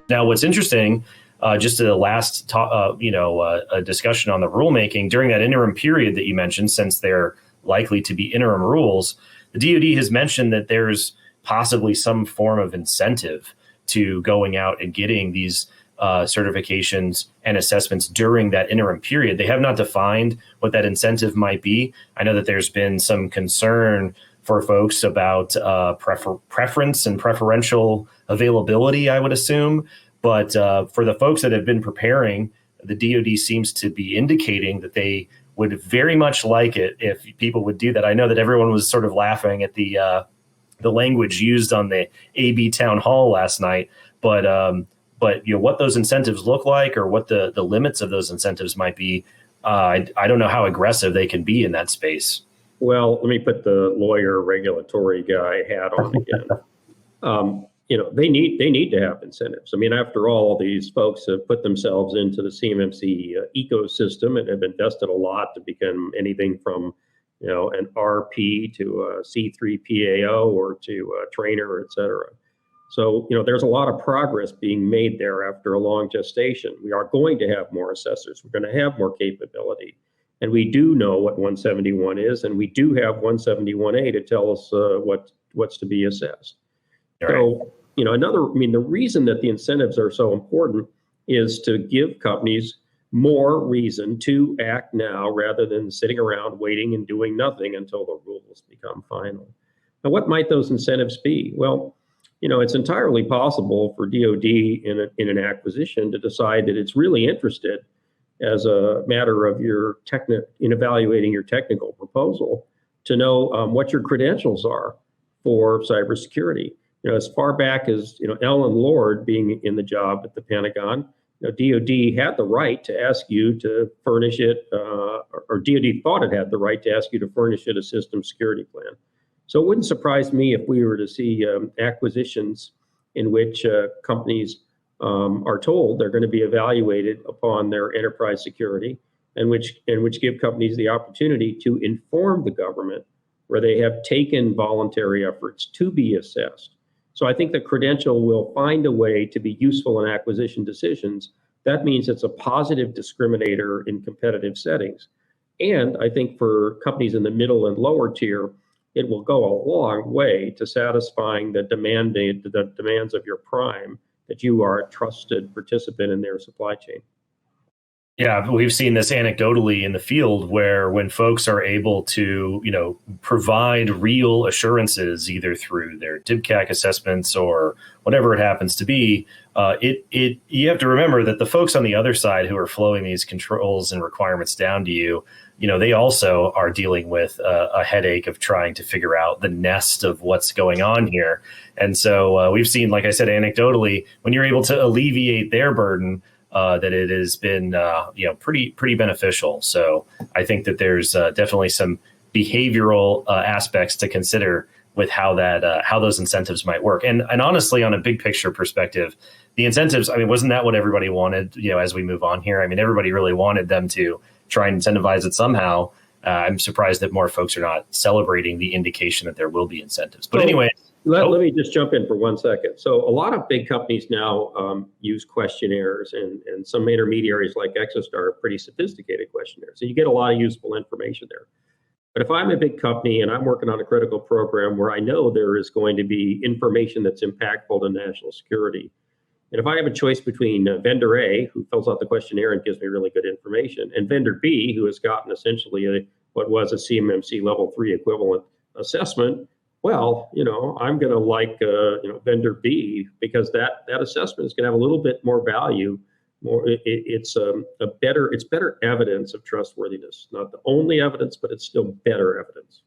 Now, what's interesting, just to the last a discussion on the rulemaking during that interim period that you mentioned, since they're likely to be interim rules, the DoD has mentioned that there's possibly some form of incentive to going out and getting these certifications and assessments during that interim period. They have not defined what that incentive might be. I know that there's been some concern for folks about preference and preferential availability, I would assume. But for the folks that have been preparing, the DoD seems to be indicating that they would very much like it if people would do that. I know that everyone was sort of laughing at the language used on the AB town hall last night, but what those incentives look like, or what the limits of those incentives might be, I don't know how aggressive they can be in that space. Well, let me put the lawyer regulatory guy hat on again. They need to have incentives. I mean, after all, these folks have put themselves into the CMMC ecosystem and have invested a lot to become anything from, an RP to a C3PAO or to a trainer, et cetera. So, there's a lot of progress being made there after a long gestation. We are going to have more assessors. We're going to have more capability. And we do know what 171 is, and we do have 171A to tell us what's to be assessed. Right. So, the reason that the incentives are so important is to give companies more reason to act now rather than sitting around waiting and doing nothing until the rules become final. Now, what might those incentives be? Well, it's entirely possible for DoD in an acquisition to decide that it's really interested, as a matter of in evaluating your technical proposal, to know what your credentials are for cybersecurity. As far back as Ellen Lord being in the job at the Pentagon, DoD had the right to ask you to furnish it, or DoD thought it had the right to ask you to furnish it a system security plan. So it wouldn't surprise me if we were to see acquisitions in which companies are told they're going to be evaluated upon their enterprise security, and which give companies the opportunity to inform the government where they have taken voluntary efforts to be assessed. So I think the credential will find a way to be useful in acquisition decisions. That means it's a positive discriminator in competitive settings. And I think for companies in the middle and lower tier, it will go a long way to satisfying the demands of your prime, that you are a trusted participant in their supply chain. Yeah, we've seen this anecdotally in the field, where when folks are able to, provide real assurances, either through their DIBCAC assessments or whatever it happens to be, you have to remember that the folks on the other side who are flowing these controls and requirements down to you, they also are dealing with a headache of trying to figure out the nest of what's going on here. And so we've seen, like I said, anecdotally, when you're able to alleviate their burden, that it has been, pretty beneficial. So I think that there's definitely some behavioral aspects to consider with how those incentives might work. And honestly, on a big picture perspective, the incentives, wasn't that what everybody wanted, as we move on here? Everybody really wanted them to try and incentivize it somehow. I'm surprised that more folks are not celebrating the indication that there will be incentives. But anyway. Let me just jump in for 1 second. So a lot of big companies now use questionnaires, and some intermediaries like Exostar are pretty sophisticated questionnaires. So you get a lot of useful information there. But if I'm a big company and I'm working on a critical program where I know there is going to be information that's impactful to national security, and if I have a choice between vendor A, who fills out the questionnaire and gives me really good information, and vendor B, who has gotten essentially what was a CMMC level 3 equivalent assessment, well, I'm going to like vendor B, because that assessment is going to have a little bit more value. It's better evidence of trustworthiness. Not the only evidence, but it's still better evidence.